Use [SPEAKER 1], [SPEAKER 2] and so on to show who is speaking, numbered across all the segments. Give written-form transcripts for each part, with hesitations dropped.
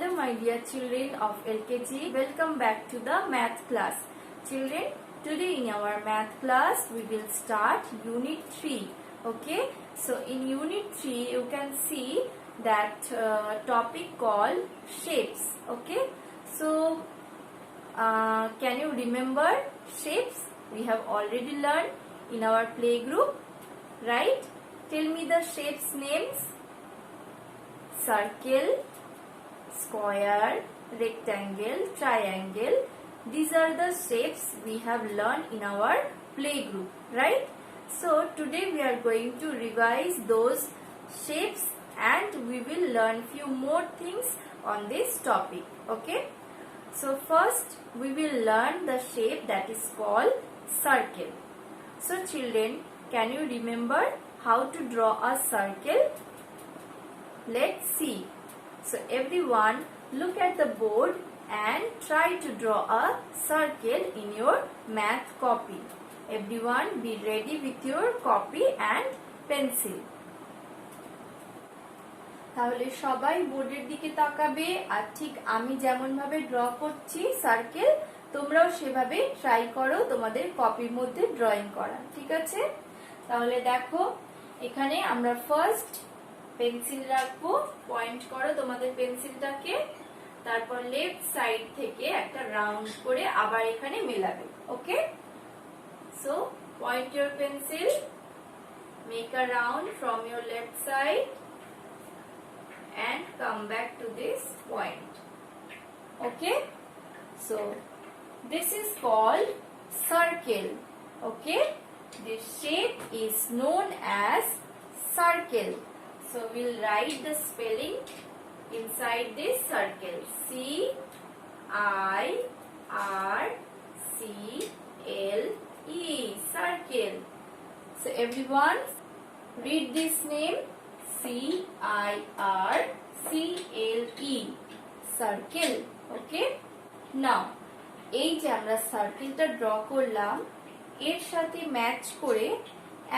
[SPEAKER 1] Hello my dear children of LKG, welcome back to the math class. Children, today in our math class we will start unit 3. Okay, so in unit 3 you can see that topic called shapes. Okay, so can you remember shapes? We have already learned in our playgroup, right? Tell me the shapes names. Circle, square, rectangle, triangle. These are the shapes we have learned in our playgroup, right? So today we are going to revise those shapes and we will learn few more things on this topic. Okay? So first we will learn the shape that is called circle. So children, can you remember how to draw a circle? Let's see. So everyone look at the board and try to draw a circle in your math copy. Everyone be ready with your copy and pencil. তাহলে সবাই বোর্ডের দিকে তাকাবে আর ঠিক আমি যেমন ভাবে draw করছি সার্কেল তোমরাও সেভাবে ট্রাই করো তোমাদের কপির মধ্যে ড্রয়িং করা, ঠিক আছে? তাহলে দেখো এখানে আমরা ফার্স্ট পেন্সিল রাখবো, পয়েন্ট করো তোমাদের পেন্সিলটাকে, তারপর লেফট সাইড থেকে একটা রাউন্ড করে আবার এখানে মেলাবে। Okay, so point your pencil, make a round from your left side and come back to this point. Okay, so this is called circle. Okay, this shape is known as circle. So we'll write the spelling inside this circle. C I R C L E, circle. So everyone read this name, C-I-R-C-L-E, circle. Okay, now এই যে আমরা সার্কেলটা draw করলাম এর সাথে match করে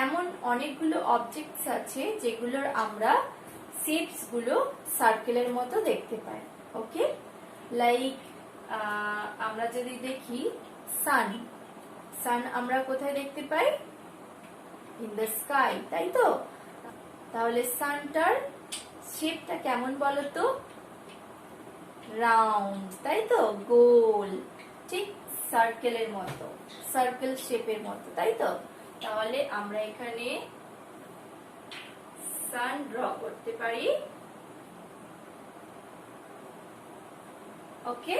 [SPEAKER 1] এমন অনেকগুলো অবজেক্টস আছে যেগুলোর আমরা শেপস গুলো সার্কেলের মতো দেখতে পাই। ওকে, লাইক আমরা যদি দেখি সান, সান আমরা কোথায় দেখতে পাই? ইন দ্য স্কাই, তাই তো? তাহলে সানটার শেপটা কেমন বলতো? রাউন্ড, তাই তো? গোল, ঠিক সার্কেলের মতো, সার্কেল শেপের মতো, তাই তো? তাহলে আমরা এখানে সান ড্র করতে পারি। ওকে,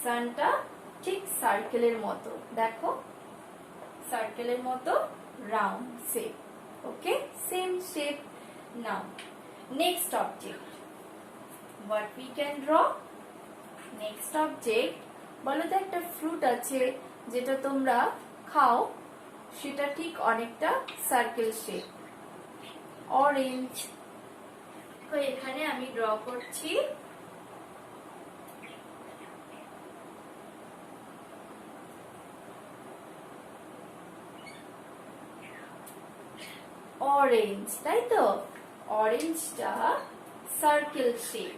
[SPEAKER 1] সানটা ঠিক সার্কেলের মতো, দেখো সার্কেলের মতো round shape. Okay, same shape. Now next object, what we can draw? Next object, বলো তো একটা ফ্রুট আছে যেটা তোমরা খাও, সেটা ঠিক অনেকটা সার্কেল শেপ। অরেঞ্জ, তো এখানে আমি ড্র করছি অরেঞ্জ, তাই তো? অরেঞ্জটা সার্কেল শেপ,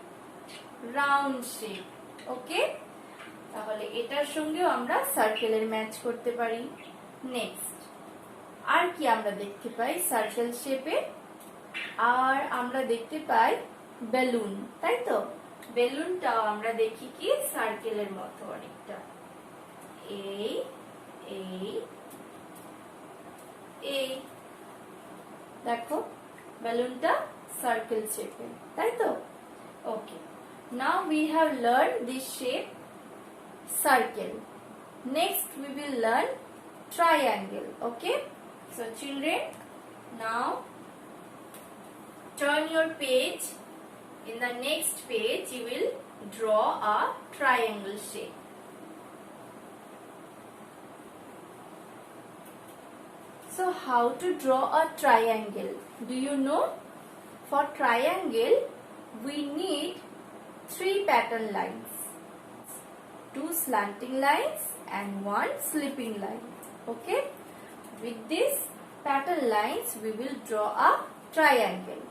[SPEAKER 1] রাউন্ড শেপ। ওকে, তাহলে এটার সঙ্গেও আমরা সার্কেলের ম্যাচ করতে পারি। নেক্সট আর কি আমরা দেখতে পাই সার্কেল শেপে? আর আমরা দেখতে পাই বেলুন, তাই তো? বেলুনটাও আমরা দেখি কি সার্কেলের মতো অনেকটা। এই এই এই দেখো বেলুনটা সার্কেল শেপে, তাই তো? Okay, now we have learn this shape circle. Next we will learn triangle. Okay, so children, now turn your page. In the next page you will draw a triangle shape. So how to draw a triangle? Do you know? For triangle we need 3 pattern lines, 2 slanting lines and 1 slipping line. Okay, with these pattern lines we will draw a triangle.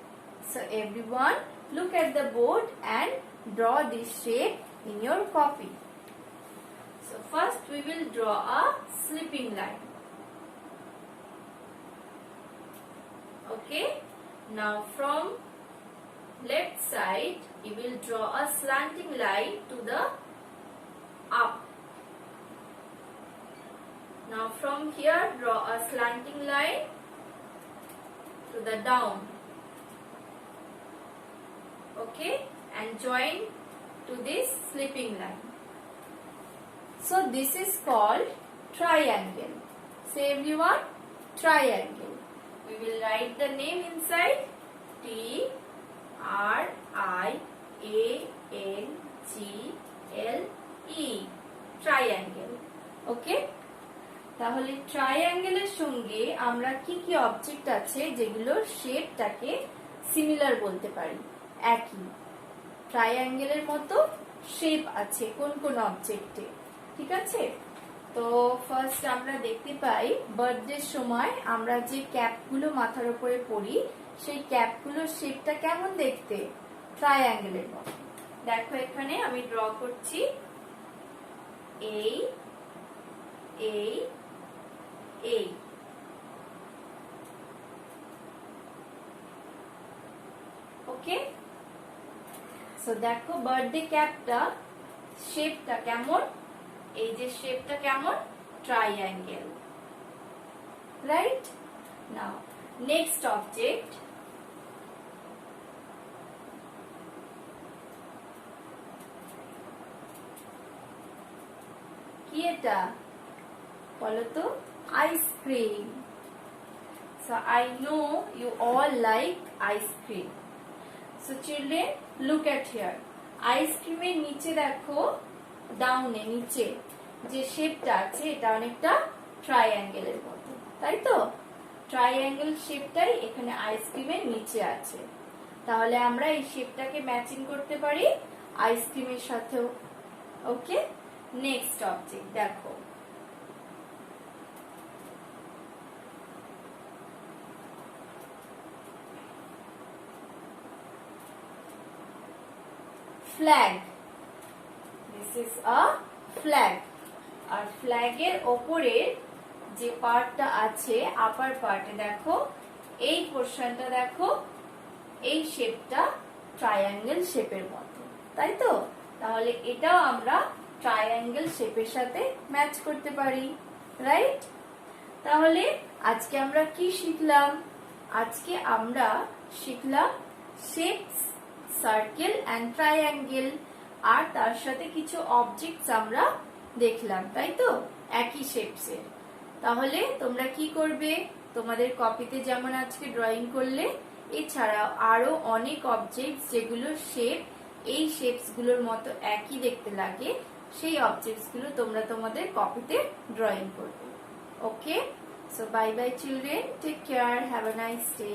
[SPEAKER 1] So everyone look at the board and draw this shape in your copy. So first we will draw a sleeping line. Okay, now from left side you will draw a slanting line to the up. Now from here draw a slanting line to the down. Okay, and join to this sleeping line. So this is called triangle. Say everyone, triangle. We will write the name inside. Triangle. Triangle. Okay? তাহলে ট্রায়াঙ্গেলের সঙ্গে আমরা কি কি object আছে যেগুলোর শেপটাকে similar বলতে পারি, একই ট্রায়াঙ্গেলের মতো শেপ আছে কোন কোন অবজেক্টে, ঠিক আছে? তো ফার্স্ট আমরা দেখতে পাই বার্থডের সময় আমরা যে ক্যাপগুলো মাথার উপরে পরি সেই ক্যাপগুলোর শেপটা কেমন দেখতে, ট্রায়াঙ্গেলের মতো। দেখো এখানে আমি ড্র করছি, এই এই এই, ওকে? সো দেখো বার্থডে ক্যাপটা শেপটা কেমন, এই যে শেপটা কেমন, ট্রায়াঙ্গেল, রাইট? নাও নেক্সট অবজেক্ট, কি এটা বলো তো, ice cream. So I know you all like ice cream. So children, look at here. আইসক্রিমের নিচে দেখো, ডাউনে নিচে যে শেপটা আছে এটা অনেকটা ট্রায়াঙ্গেলের মতো, তাই তো? ট্রায়াঙ্গেল শেপটাই এখানে আইসক্রিমের নিচে আছে। তাহলে আমরা এই শেপটাকে ম্যাচিং করতে পারি আইসক্রিমের সাথেও। ওকে, নেক্সট অবজেক্ট দেখো, flag. This is a flag. আর ফ্ল্যাগের ওপরের যে পার্টটা আছে আপার পার্টে দেখো, এই পোরশনটা দেখো, এই শেপটা ট্রায়াঙ্গেল শেপের মতো, তাই তো? তাহলে এটাও আমরা ট্রায়াঙ্গেল শেপের সাথে ম্যাচ করতে পারি, রাইট? তাহলে আজকে আমরা কি শিখলাম? আজকে আমরা শিখলাম শেপস, সার্কেল এন্ড ট্রায়াঙ্গেল, আর তার সাথে কিছু অবজেক্টস আমরা দেখলাম, তাই তো? একই শেপসের। তাহলে তোমরা কি করবে? তোমাদের কপিতে যেমন আজকে ড্রয়িং করলে, এছাড়াও আরো অনেক অবজেক্টস যেগুলো শেপ এই শেপস গুলোর মতো একই দেখতে লাগে, সেই অবজেক্টস গুলো তোমরা তোমাদের কপিতে ড্রয়িং করবে। Okay, so bye bye children, take care, have a nice day.